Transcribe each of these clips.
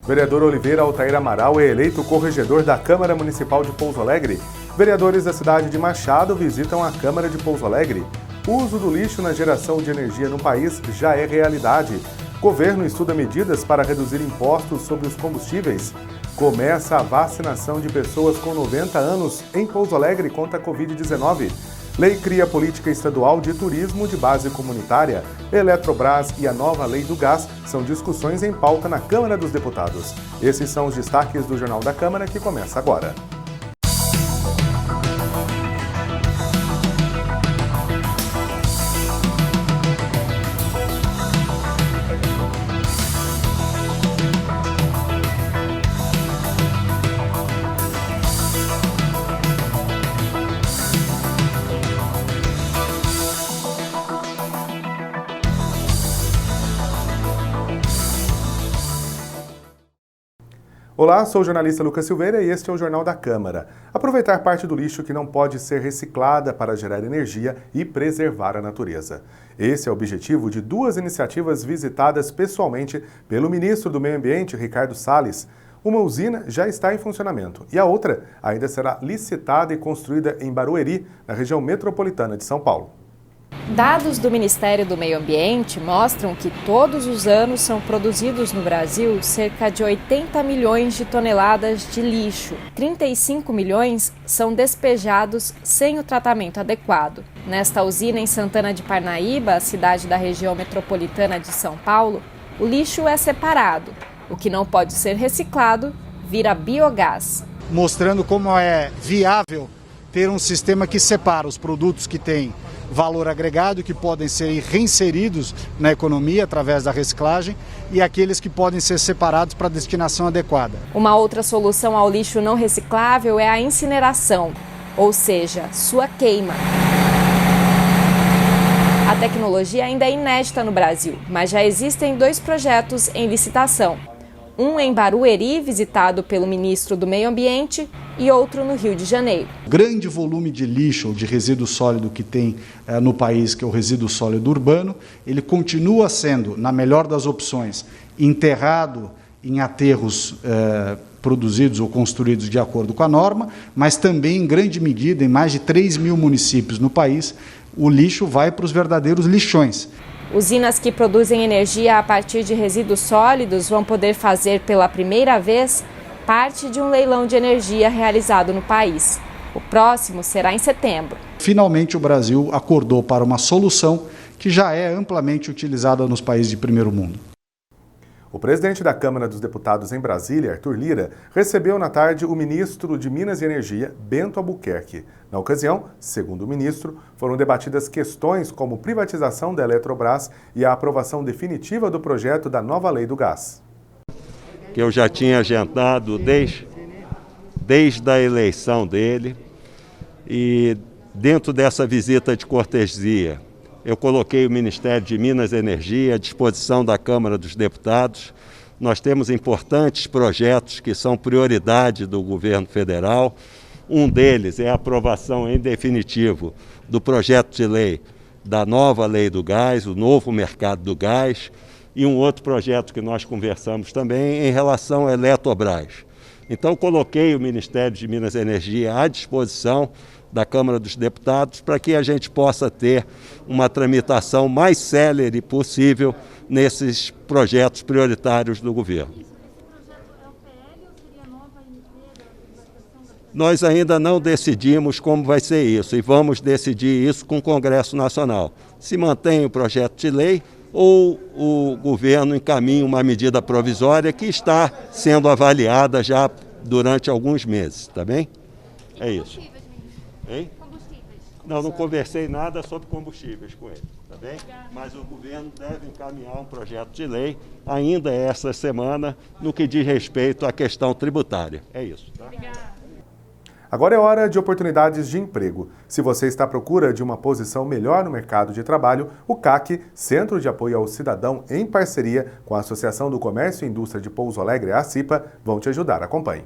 Vereador Oliveira Altair Amaral é eleito corregedor da Câmara Municipal de Pouso Alegre. Vereadores da cidade de Machado visitam a Câmara de Pouso Alegre. O uso do lixo na geração de energia no país já é realidade. Governo estuda medidas para reduzir impostos sobre os combustíveis. Começa a vacinação de pessoas com 90 anos em Pouso Alegre contra a Covid-19. Lei cria política estadual de turismo de base comunitária. Eletrobras e a nova lei do gás são discussões em pauta na Câmara dos Deputados. Esses são os destaques do Jornal da Câmara que começa agora. Olá, sou o jornalista Lucas Silveira e este é o Jornal da Câmara. Aproveitar parte do lixo que não pode ser reciclada para gerar energia e preservar a natureza. Esse é o objetivo de duas iniciativas visitadas pessoalmente pelo ministro do Meio Ambiente, Ricardo Salles. Uma usina já está em funcionamento e a outra ainda será licitada e construída em Barueri, na região metropolitana de São Paulo. Dados do Ministério do Meio Ambiente mostram que todos os anos são produzidos no Brasil cerca de 80 milhões de toneladas de lixo. 35 milhões são despejados sem o tratamento adequado. Nesta usina em Santana de Parnaíba, cidade da região metropolitana de São Paulo, o lixo é separado. O que não pode ser reciclado vira biogás. Mostrando como é viável ter um sistema que separa os produtos que têm valor agregado, que podem ser reinseridos na economia através da reciclagem, e aqueles que podem ser separados para destinação adequada. Uma outra solução ao lixo não reciclável é a incineração, ou seja, sua queima. A tecnologia ainda é inédita no Brasil, mas já existem 2 projetos em licitação. Um em Barueri, visitado pelo ministro do Meio Ambiente, e outro no Rio de Janeiro. O grande volume de lixo ou de resíduo sólido que tem no país, que é o resíduo sólido urbano, ele continua sendo, na melhor das opções, enterrado em aterros produzidos ou construídos de acordo com a norma, mas também, em grande medida, em mais de 3 mil municípios no país, o lixo vai para os verdadeiros lixões. Usinas que produzem energia a partir de resíduos sólidos vão poder fazer pela primeira vez parte de um leilão de energia realizado no país. O próximo será em setembro. Finalmente, o Brasil acordou para uma solução que já é amplamente utilizada nos países de primeiro mundo. O presidente da Câmara dos Deputados em Brasília, Arthur Lira, recebeu na tarde o ministro de Minas e Energia, Bento Albuquerque. Na ocasião, segundo o ministro, foram debatidas questões como privatização da Eletrobras e a aprovação definitiva do projeto da nova lei do gás. Que eu já tinha agendado desde a eleição dele, e dentro dessa visita de cortesia, eu coloquei o Ministério de Minas e Energia à disposição da Câmara dos Deputados. Nós temos importantes projetos que são prioridade do governo federal. Um deles é a aprovação em definitivo do projeto de lei da nova lei do gás, o novo mercado do gás, e um outro projeto que nós conversamos também em relação à Eletrobras. Então, coloquei o Ministério de Minas e Energia à disposição da Câmara dos Deputados para que a gente possa ter uma tramitação mais célere possível nesses projetos prioritários do governo. Nós ainda não decidimos como vai ser isso e vamos decidir isso com o Congresso Nacional. Se mantém o projeto de lei ou o governo encaminha uma medida provisória que está sendo avaliada já durante alguns meses, tá bem? É isso. Hein? Não conversei nada sobre combustíveis com ele, tá bem? Mas o governo deve encaminhar um projeto de lei ainda esta semana no que diz respeito à questão tributária. É isso, tá? Agora é hora de oportunidades de emprego. Se você está à procura de uma posição melhor no mercado de trabalho, o CAC, Centro de Apoio ao Cidadão, em parceria com a Associação do Comércio e Indústria de Pouso Alegre, a ACIPA, vão te ajudar. Acompanhe.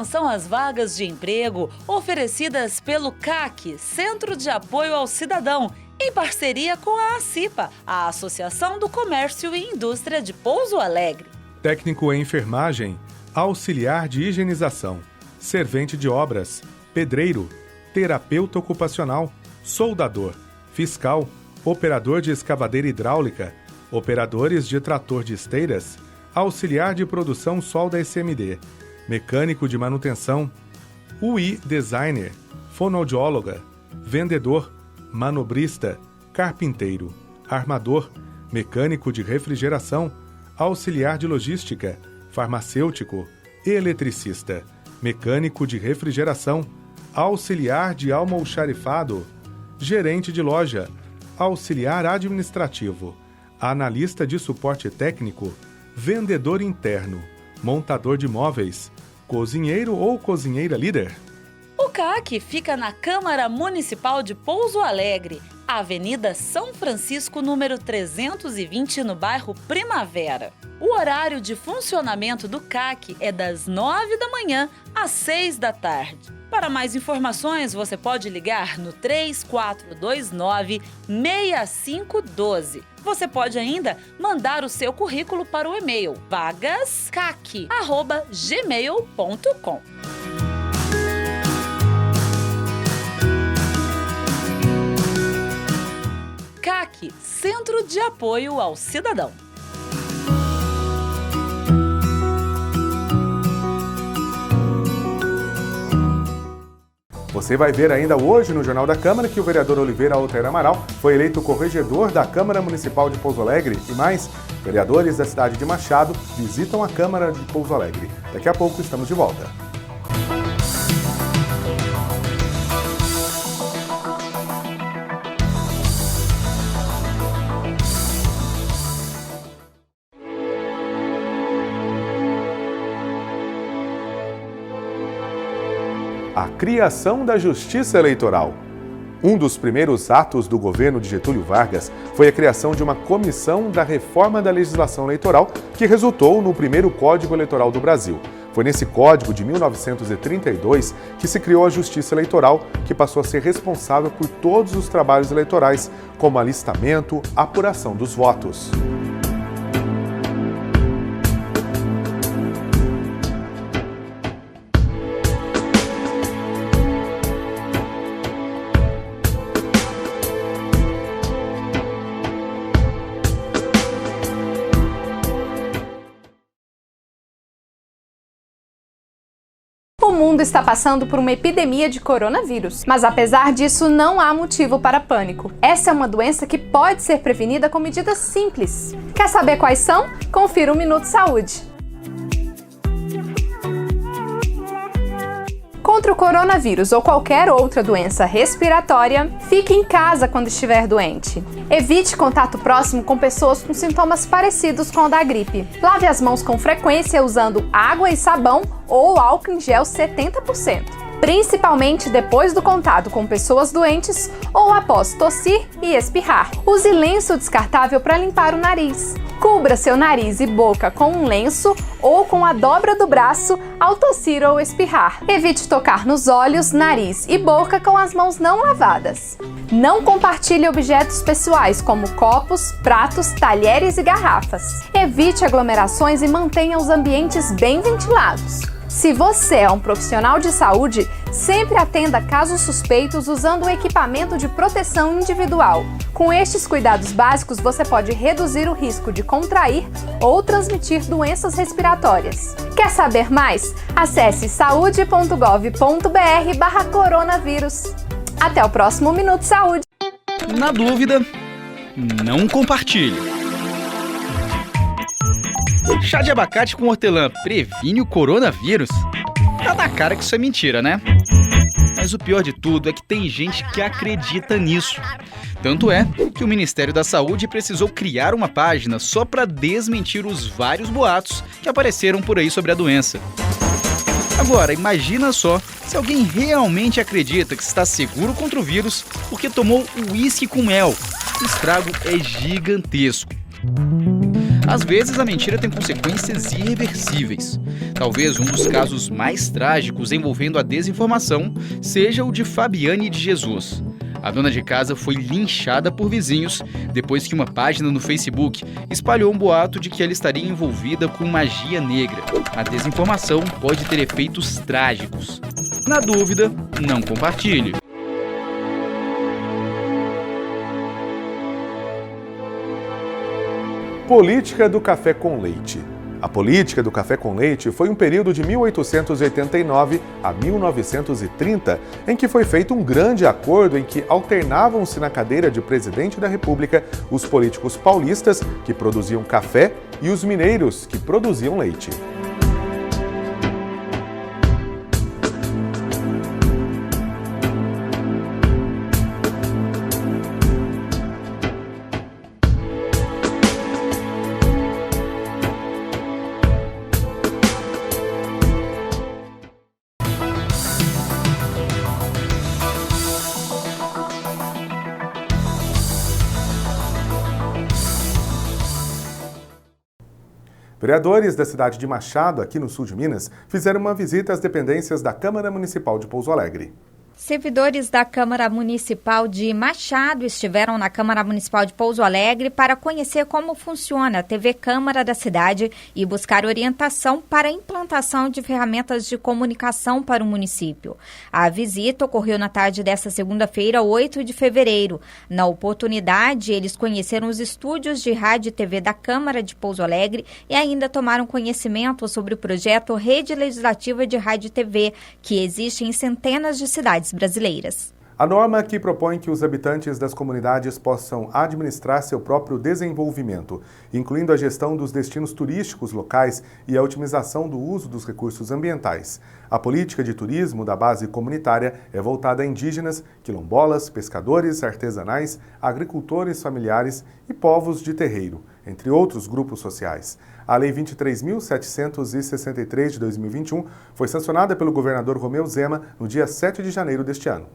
Atenção às vagas de emprego oferecidas pelo CAC, Centro de Apoio ao Cidadão, em parceria com a ACIPA, a Associação do Comércio e Indústria de Pouso Alegre. Técnico em enfermagem, auxiliar de higienização, servente de obras, pedreiro, terapeuta ocupacional, soldador, fiscal, operador de escavadeira hidráulica, operadores de trator de esteiras, auxiliar de produção solda SMD, mecânico de manutenção, UI designer, fonoaudióloga, vendedor, manobrista, carpinteiro, armador, mecânico de refrigeração, auxiliar de logística, farmacêutico, eletricista, mecânico de refrigeração, auxiliar de almoxarifado, gerente de loja, auxiliar administrativo, analista de suporte técnico, vendedor interno, montador de móveis, cozinheiro ou cozinheira líder. O CAC fica na Câmara Municipal de Pouso Alegre, Avenida São Francisco, número 320, no bairro Primavera. O horário de funcionamento do CAC é das 9 da manhã às 6 da tarde. Para mais informações, você pode ligar no 3429-6512. Você pode ainda mandar o seu currículo para o e-mail vagascac@gmail.com. CAC, Centro de Apoio ao Cidadão. Você vai ver ainda hoje no Jornal da Câmara que o vereador Oliveira Altair Amaral foi eleito corregedor da Câmara Municipal de Pouso Alegre e mais, vereadores da cidade de Machado visitam a Câmara de Pouso Alegre. Daqui a pouco estamos de volta. A criação da Justiça Eleitoral. Um dos primeiros atos do governo de Getúlio Vargas foi a criação de uma comissão da reforma da legislação eleitoral que resultou no primeiro Código Eleitoral do Brasil. Foi nesse código de 1932 que se criou a Justiça Eleitoral, que passou a ser responsável por todos os trabalhos eleitorais, como alistamento, apuração dos votos. O mundo está passando por uma epidemia de coronavírus, mas apesar disso não há motivo para pânico. Essa é uma doença que pode ser prevenida com medidas simples. Quer saber quais são? Confira o Minuto Saúde. Contra o coronavírus ou qualquer outra doença respiratória, fique em casa quando estiver doente. Evite contato próximo com pessoas com sintomas parecidos com o da gripe. Lave as mãos com frequência usando água e sabão ou álcool em gel 70%. Principalmente depois do contato com pessoas doentes ou após tossir e espirrar. Use lenço descartável para limpar o nariz. Cubra seu nariz e boca com um lenço ou com a dobra do braço ao tossir ou espirrar. Evite tocar nos olhos, nariz e boca com as mãos não lavadas. Não compartilhe objetos pessoais como copos, pratos, talheres e garrafas. Evite aglomerações e mantenha os ambientes bem ventilados. Se você é um profissional de saúde, sempre atenda casos suspeitos usando o equipamento de proteção individual. Com estes cuidados básicos, você pode reduzir o risco de contrair ou transmitir doenças respiratórias. Quer saber mais? Acesse saude.gov.br/coronavírus. Até o próximo Minuto Saúde. Na dúvida, não compartilhe. Chá de abacate com hortelã previne o coronavírus? Tá na cara que isso é mentira, né? Mas o pior de tudo é que tem gente que acredita nisso. Tanto é que o Ministério da Saúde precisou criar uma página só para desmentir os vários boatos que apareceram por aí sobre a doença. Agora, imagina só se alguém realmente acredita que está seguro contra o vírus porque tomou uísque com mel. O estrago é gigantesco. Às vezes a mentira tem consequências irreversíveis. Talvez um dos casos mais trágicos envolvendo a desinformação seja o de Fabiane de Jesus. A dona de casa foi linchada por vizinhos depois que uma página no Facebook espalhou um boato de que ela estaria envolvida com magia negra. A desinformação pode ter efeitos trágicos. Na dúvida, não compartilhe. Política do café com leite. A política do café com leite foi um período de 1889 a 1930, em que foi feito um grande acordo em que alternavam-se na cadeira de presidente da República os políticos paulistas, que produziam café, e os mineiros, que produziam leite. Vereadores da cidade de Machado, aqui no sul de Minas, fizeram uma visita às dependências da Câmara Municipal de Pouso Alegre. Servidores da Câmara Municipal de Machado estiveram na Câmara Municipal de Pouso Alegre para conhecer como funciona a TV Câmara da cidade e buscar orientação para a implantação de ferramentas de comunicação para o município. A visita ocorreu na tarde desta segunda-feira, 8 de fevereiro. Na oportunidade, eles conheceram os estúdios de rádio e TV da Câmara de Pouso Alegre e ainda tomaram conhecimento sobre o projeto Rede Legislativa de Rádio e TV, que existe em centenas de cidades brasileiras. A norma que propõe que os habitantes das comunidades possam administrar seu próprio desenvolvimento, incluindo a gestão dos destinos turísticos locais e a otimização do uso dos recursos ambientais. A política de turismo da base comunitária é voltada a indígenas, quilombolas, pescadores artesanais, agricultores familiares e povos de terreiro, entre outros grupos sociais. A Lei 23.763 de 2021 foi sancionada pelo governador Romeu Zema no dia 7 de janeiro deste ano.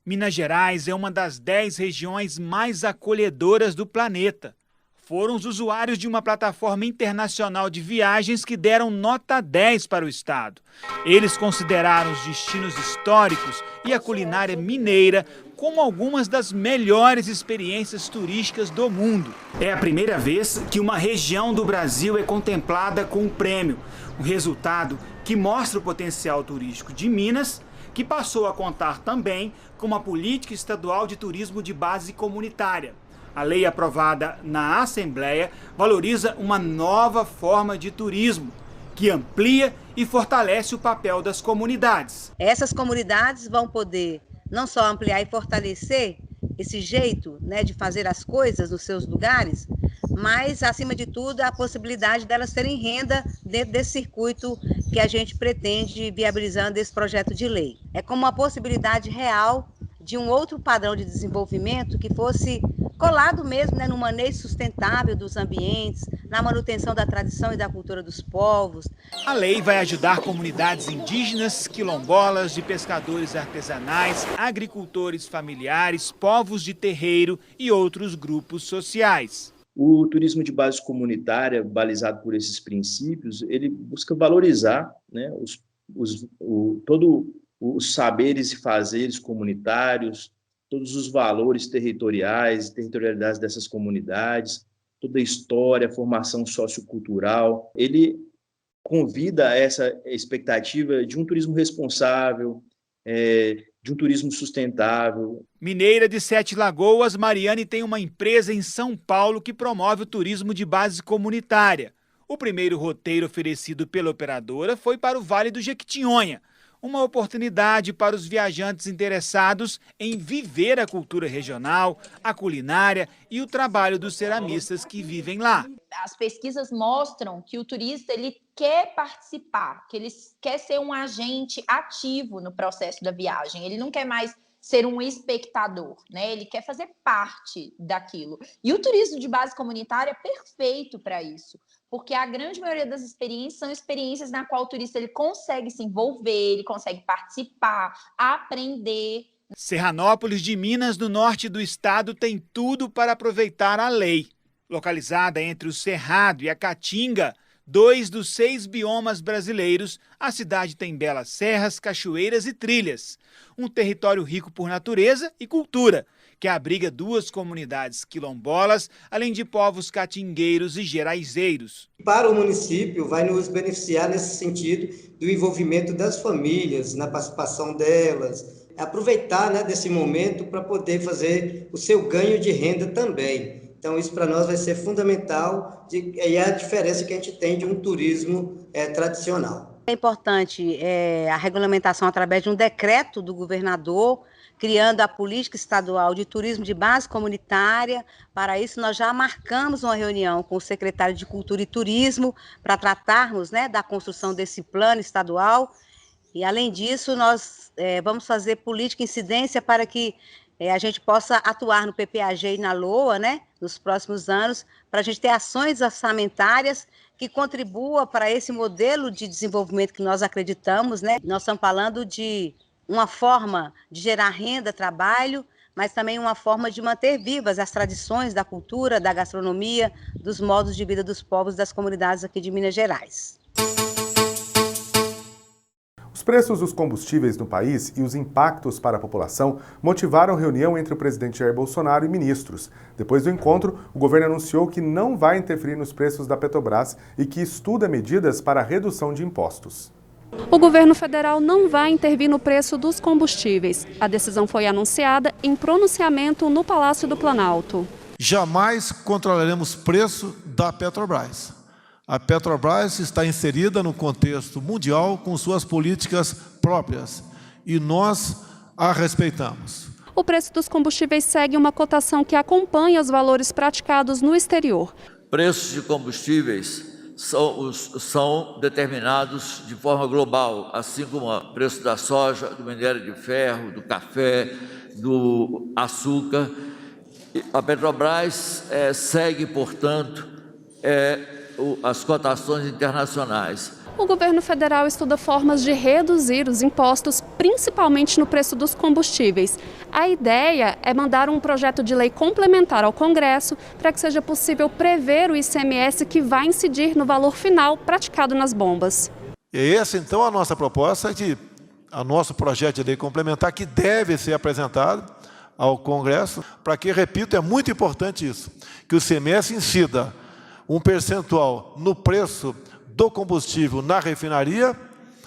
Minas Gerais é uma das 10 regiões mais acolhedoras do planeta. Foram os usuários de uma plataforma internacional de viagens que deram nota 10 para o estado. Eles consideraram os destinos históricos e a culinária mineira como algumas das melhores experiências turísticas do mundo. É a primeira vez que uma região do Brasil é contemplada com um prêmio, um resultado que mostra o potencial turístico de Minas, que passou a contar também com uma política estadual de turismo de base comunitária. A lei aprovada na Assembleia valoriza uma nova forma de turismo, que amplia e fortalece o papel das comunidades. Essas comunidades vão poder não só ampliar e fortalecer esse jeito, de fazer as coisas nos seus lugares, mas, acima de tudo, a possibilidade delas terem renda dentro desse circuito que a gente pretende viabilizando esse projeto de lei. É como uma possibilidade real de um outro padrão de desenvolvimento que fosse colado mesmo no manejo sustentável dos ambientes, na manutenção da tradição e da cultura dos povos. A lei vai ajudar comunidades indígenas, quilombolas, de pescadores artesanais, agricultores familiares, povos de terreiro e outros grupos sociais. O turismo de base comunitária, balizado por esses princípios, ele busca valorizar todos os saberes e fazeres comunitários, todos os valores territoriais e territorialidades dessas comunidades, toda a história, a formação sociocultural. Ele convida a essa expectativa de um turismo responsável, de um turismo sustentável. Mineira de Sete Lagoas, Mariane tem uma empresa em São Paulo que promove o turismo de base comunitária. O primeiro roteiro oferecido pela operadora foi para o Vale do Jequitinhonha, uma oportunidade para os viajantes interessados em viver a cultura regional, a culinária e o trabalho dos ceramistas que vivem lá. As pesquisas mostram que o turista ele quer participar, que ele quer ser um agente ativo no processo da viagem. Ele não quer mais ser um espectador, Ele quer fazer parte daquilo. E o turismo de base comunitária é perfeito para isso, porque a grande maioria das experiências são experiências na qual o turista ele consegue se envolver, ele consegue participar, aprender Serranópolis de Minas, no norte do estado, tem tudo para aproveitar a lei. Localizada entre o Cerrado e a Caatinga, 2 dos 6 biomas brasileiros, a cidade tem belas serras, cachoeiras e trilhas. Um território rico por natureza e cultura, que abriga 2 comunidades quilombolas, além de povos catingueiros e geraizeiros. Para o município, vai nos beneficiar nesse sentido do envolvimento das famílias, na participação delas, aproveitar, né, desse momento para poder fazer o seu ganho de renda também. Então, isso para nós vai ser fundamental e é a diferença que a gente tem de um turismo tradicional. É importante a regulamentação através de um decreto do governador, criando a política estadual de turismo de base comunitária. Para isso, nós já marcamos uma reunião com o secretário de Cultura e Turismo para tratarmos, né, da construção desse plano estadual. E, além disso, nós vamos fazer política incidência para que a gente possa atuar no PPAG e na LOA, né, nos próximos anos, para a gente ter ações orçamentárias que contribuam para esse modelo de desenvolvimento que nós acreditamos, né? Nós estamos falando de uma forma de gerar renda, trabalho, mas também uma forma de manter vivas as tradições da cultura, da gastronomia, dos modos de vida dos povos das comunidades aqui de Minas Gerais. Os preços dos combustíveis no país e os impactos para a população motivaram reunião entre o presidente Jair Bolsonaro e ministros. Depois do encontro, o governo anunciou que não vai interferir nos preços da Petrobras e que estuda medidas para a redução de impostos. O governo federal não vai intervir no preço dos combustíveis. A decisão foi anunciada em pronunciamento no Palácio do Planalto. Jamais controlaremos o preço da Petrobras. A Petrobras está inserida no contexto mundial com suas políticas próprias e nós a respeitamos. O preço dos combustíveis segue uma cotação que acompanha os valores praticados no exterior. Preços de combustíveis são determinados de forma global, assim como o preço da soja, do minério de ferro, do café, do açúcar. A Petrobras segue, portanto, as cotações internacionais. O governo federal estuda formas de reduzir os impostos, principalmente no preço dos combustíveis. A ideia é mandar um projeto de lei complementar ao Congresso para que seja possível prever o ICMS que vai incidir no valor final praticado nas bombas. E essa, então, a nossa proposta, a nosso projeto de lei complementar, que deve ser apresentado ao Congresso, para que, repito, é muito importante isso, que o ICMS incida um percentual no preço do combustível na refinaria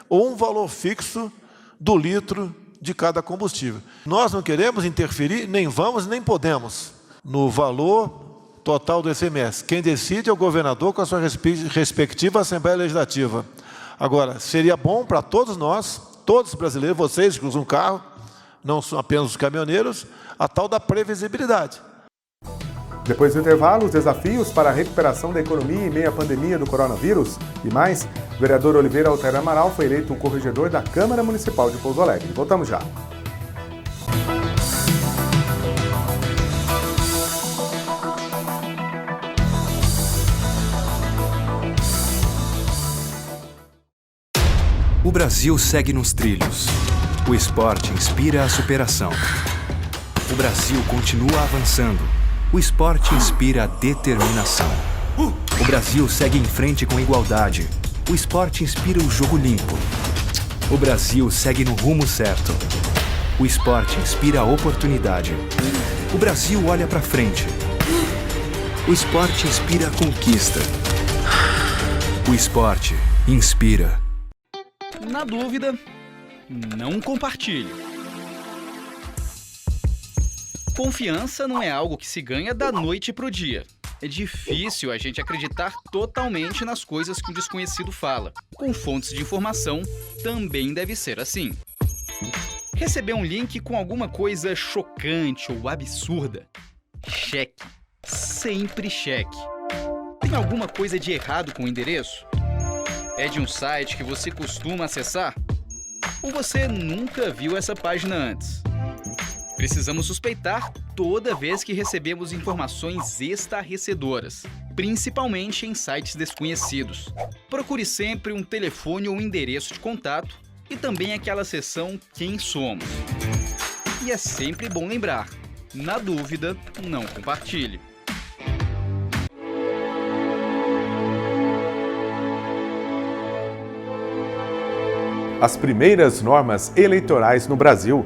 ou um valor fixo do litro de cada combustível. Nós não queremos interferir, nem vamos, nem podemos, no valor total do ICMS. Quem decide é o governador com a sua respectiva Assembleia Legislativa. Agora, seria bom para todos nós, todos os brasileiros, vocês que usam carro, não são apenas os caminhoneiros, a tal da previsibilidade. Depois do intervalo, os desafios para a recuperação da economia em meio à pandemia do coronavírus e mais, o vereador Oliveira Altero Amaral foi eleito um corregedor da Câmara Municipal de Pouso Alegre. Voltamos já. O Brasil segue nos trilhos. O esporte inspira a superação. O Brasil continua avançando. O esporte inspira a determinação. O Brasil segue em frente com igualdade. O esporte inspira o jogo limpo. O Brasil segue no rumo certo. O esporte inspira a oportunidade. O Brasil olha para frente. O esporte inspira a conquista. O esporte inspira. Na dúvida, não compartilhe. Confiança não é algo que se ganha da noite pro dia. É difícil a gente acreditar totalmente nas coisas que um desconhecido fala. Com fontes de informação, também deve ser assim. Receber um link com alguma coisa chocante ou absurda? Cheque. Sempre cheque. Tem alguma coisa de errado com o endereço? É de um site que você costuma acessar? Ou você nunca viu essa página antes? Precisamos suspeitar toda vez que recebemos informações estarrecedoras, principalmente em sites desconhecidos. Procure sempre um telefone ou um endereço de contato e também aquela seção Quem Somos. E é sempre bom lembrar, na dúvida, não compartilhe. As primeiras normas eleitorais no Brasil.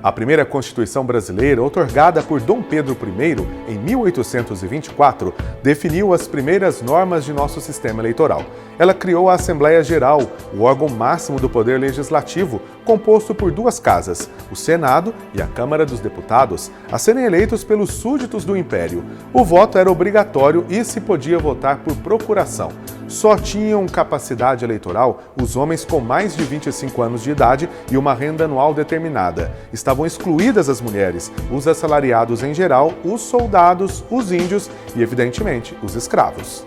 A primeira Constituição brasileira, outorgada por Dom Pedro I em 1824, definiu as primeiras normas de nosso sistema eleitoral. Ela criou a Assembleia Geral, o órgão máximo do Poder Legislativo, composto por duas casas, o Senado e a Câmara dos Deputados, a serem eleitos pelos súditos do Império. O voto era obrigatório e se podia votar por procuração. Só tinham capacidade eleitoral os homens com mais de 25 anos de idade e uma renda anual determinada. Estavam excluídas as mulheres, os assalariados em geral, os soldados, os índios e, evidentemente, os escravos.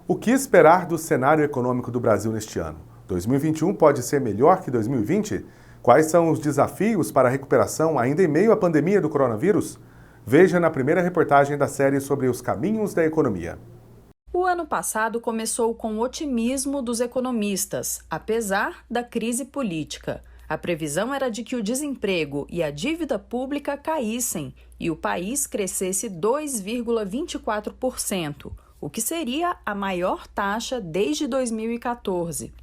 O que esperar do cenário econômico do Brasil neste ano? 2021 pode ser melhor que 2020? Quais são os desafios para a recuperação ainda em meio à pandemia do coronavírus? Veja na primeira reportagem da série sobre os caminhos da economia. O ano passado começou com o otimismo dos economistas, apesar da crise política. A previsão era de que o desemprego e a dívida pública caíssem e o país crescesse 2,24%. O que seria a maior taxa desde 2014.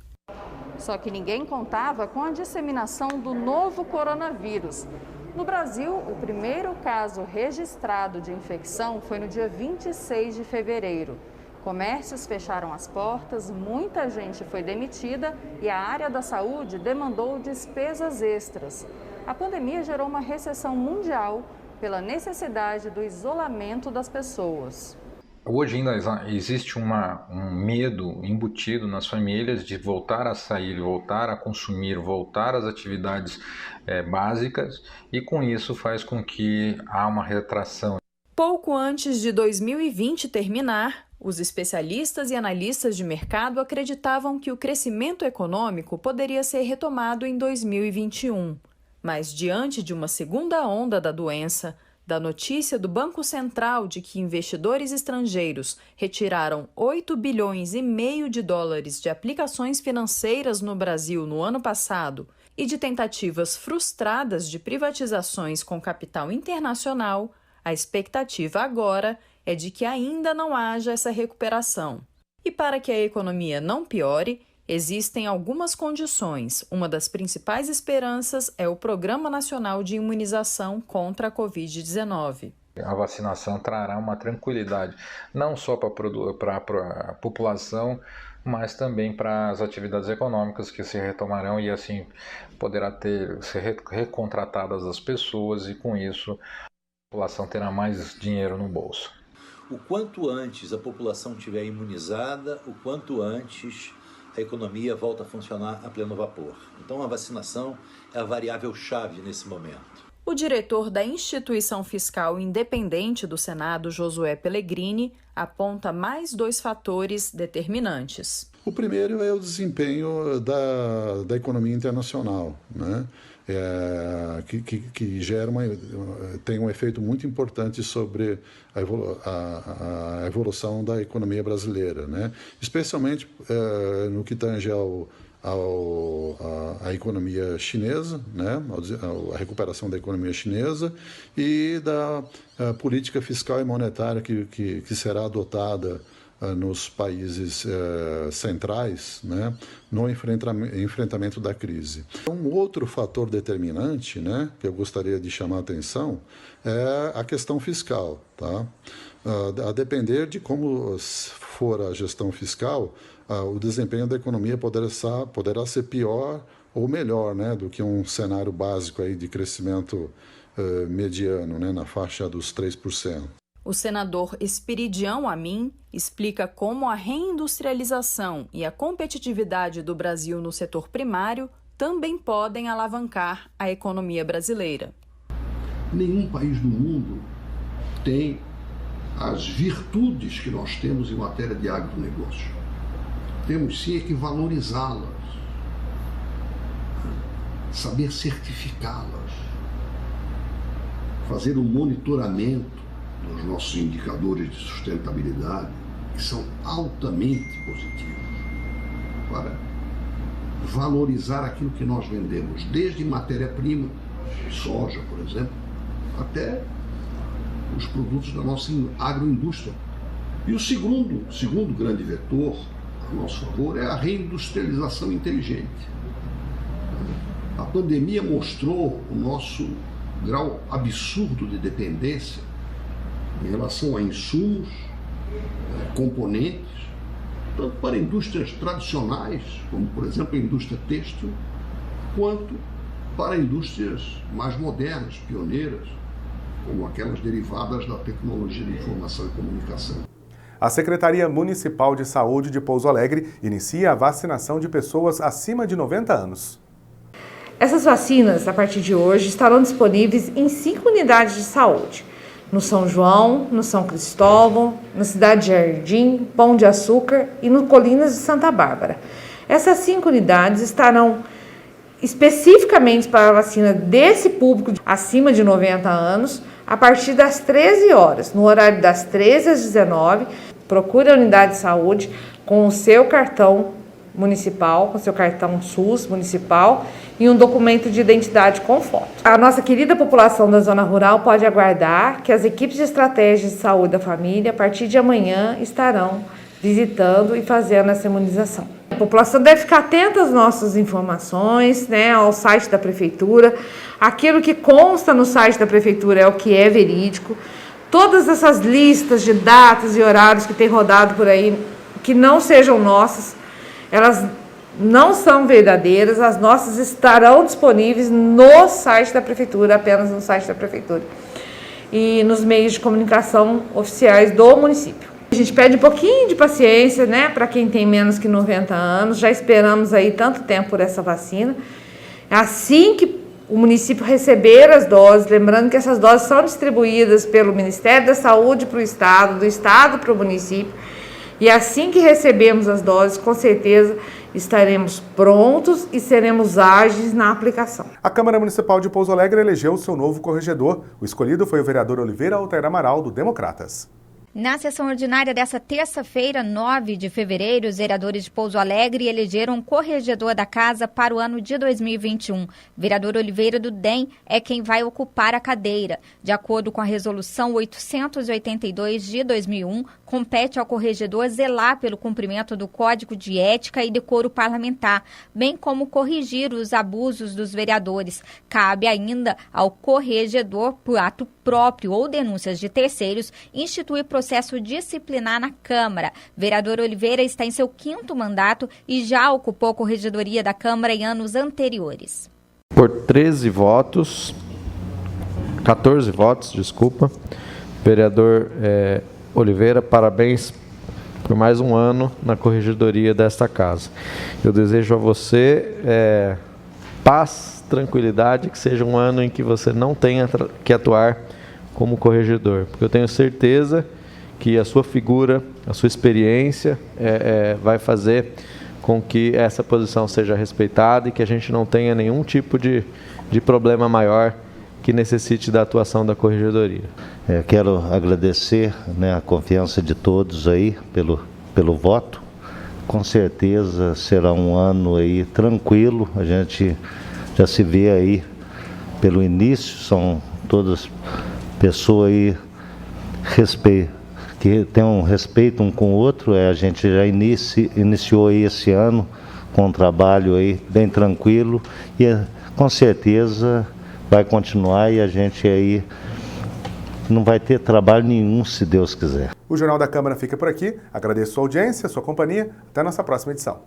Só que ninguém contava com a disseminação do novo coronavírus. No Brasil, o primeiro caso registrado de infecção foi no dia 26 de fevereiro. Comércios fecharam as portas, muita gente foi demitida e a área da saúde demandou despesas extras. A pandemia gerou uma recessão mundial pela necessidade do isolamento das pessoas. Hoje ainda existe um medo embutido nas famílias de voltar a sair, voltar a consumir, voltar às atividades básicas e com isso faz com que há uma retração. Pouco antes de 2020 terminar, os especialistas e analistas de mercado acreditavam que o crescimento econômico poderia ser retomado em 2021. Mas diante de uma segunda onda da doença, da notícia do Banco Central de que investidores estrangeiros retiraram 8 bilhões e meio de dólares de aplicações financeiras no Brasil no ano passado e de tentativas frustradas de privatizações com capital internacional, a expectativa agora é de que ainda não haja essa recuperação. E para que a economia não piore, existem algumas condições. Uma das principais esperanças é o Programa Nacional de Imunização contra a Covid-19. A vacinação trará uma tranquilidade, não só para a população, mas também para as atividades econômicas que se retomarão e assim poderá ser recontratadas as pessoas e com isso a população terá mais dinheiro no bolso. O quanto antes a população estiver imunizada, o quanto antes a economia volta a funcionar a pleno vapor. Então a vacinação é a variável-chave nesse momento. O diretor da Instituição Fiscal Independente do Senado, Josué Pellegrini, aponta mais 2 fatores determinantes. O primeiro é o desempenho da economia internacional, né? que tem um efeito muito importante sobre a evolução da economia brasileira, né? Especialmente no que tange a economia chinesa, né? A recuperação da economia chinesa e da política fiscal e monetária que será adotada nos países centrais, né, no enfrentamento da crise. Um outro fator determinante, né, que eu gostaria de chamar a atenção é a questão fiscal. Tá? A depender de como for a gestão fiscal, o desempenho da economia poderá ser pior ou melhor, né, do que um cenário básico aí de crescimento mediano, né, na faixa dos 3%. O senador Espiridião Amin explica como a reindustrialização e a competitividade do Brasil no setor primário também podem alavancar a economia brasileira. Nenhum país do mundo tem as virtudes que nós temos em matéria de agronegócio. Temos sim que valorizá-las, saber certificá-las, fazer um monitoramento dos nossos indicadores de sustentabilidade, que são altamente positivos, para valorizar aquilo que nós vendemos, desde matéria-prima, soja, por exemplo, até os produtos da nossa agroindústria. E o segundo grande vetor a nosso favor é a reindustrialização inteligente. A pandemia mostrou o nosso grau absurdo de dependência em relação a insumos, componentes, tanto para indústrias tradicionais, como por exemplo a indústria têxtil, quanto para indústrias mais modernas, pioneiras, como aquelas derivadas da tecnologia de informação e comunicação. A Secretaria Municipal de Saúde de Pouso Alegre inicia a vacinação de pessoas acima de 90 anos. Essas vacinas, a partir de hoje, estarão disponíveis em 5 unidades de saúde. No São João, no São Cristóvão, na Cidade Jardim, Pão de Açúcar e no Colinas de Santa Bárbara. Essas 5 unidades estarão especificamente para a vacina desse público acima de 90 anos, a partir das 13 horas, no horário das 13 às 19, procure a unidade de saúde com o seu cartão municipal, com o seu cartão SUS municipal e um documento de identidade com foto. A nossa querida população da zona rural pode aguardar que as equipes de estratégia de saúde da família, a partir de amanhã, estarão visitando e fazendo essa imunização. A população deve ficar atenta às nossas informações, né, ao site da prefeitura. Aquilo que consta no site da prefeitura é o que é verídico. Todas essas listas de datas e horários que tem rodado por aí, que não sejam nossas, elas não são verdadeiras, as nossas estarão disponíveis no site da prefeitura, apenas no site da prefeitura e nos meios de comunicação oficiais do município. A gente pede um pouquinho de paciência, né, para quem tem menos que 90 anos, já esperamos aí tanto tempo por essa vacina. Assim que o município receber as doses, lembrando que essas doses são distribuídas pelo Ministério da Saúde para o Estado, do Estado para o município, e assim que recebemos as doses, com certeza estaremos prontos e seremos ágeis na aplicação. A Câmara Municipal de Pouso Alegre elegeu seu novo corregedor. O escolhido foi o vereador Oliveira Altair Amaral, do Democratas. Na sessão ordinária desta terça-feira, 9 de fevereiro, os vereadores de Pouso Alegre elegeram um corregedor da casa para o ano de 2021. Vereador Oliveira do DEM é quem vai ocupar a cadeira. De acordo com a resolução 882 de 2001, compete ao corregedor zelar pelo cumprimento do Código de Ética e Decoro Parlamentar, bem como corrigir os abusos dos vereadores. Cabe ainda ao corregedor, por ato próprio ou denúncias de terceiros, instituir processo disciplinar na Câmara. Vereador Oliveira está em seu 5º mandato e já ocupou a corregedoria da Câmara em anos anteriores. Por 14 votos, vereador Oliveira, parabéns por mais um ano na corregedoria desta casa. Eu desejo a você paz, tranquilidade, que seja um ano em que você não tenha que atuar como corregedor, porque eu tenho certeza que a sua figura, a sua experiência vai fazer com que essa posição seja respeitada e que a gente não tenha nenhum tipo de de problema maior que necessite da atuação da Corregedoria. Quero agradecer, né, a confiança de todos aí pelo voto. Com certeza será um ano aí tranquilo, a gente já se vê aí pelo início, são todas pessoas aí que tem um respeito um com o outro. A gente já iniciou aí esse ano com um trabalho aí bem tranquilo e com certeza vai continuar, e a gente aí não vai ter trabalho nenhum, se Deus quiser. O Jornal da Câmara fica por aqui. Agradeço a audiência, a sua companhia. Até a nossa próxima edição.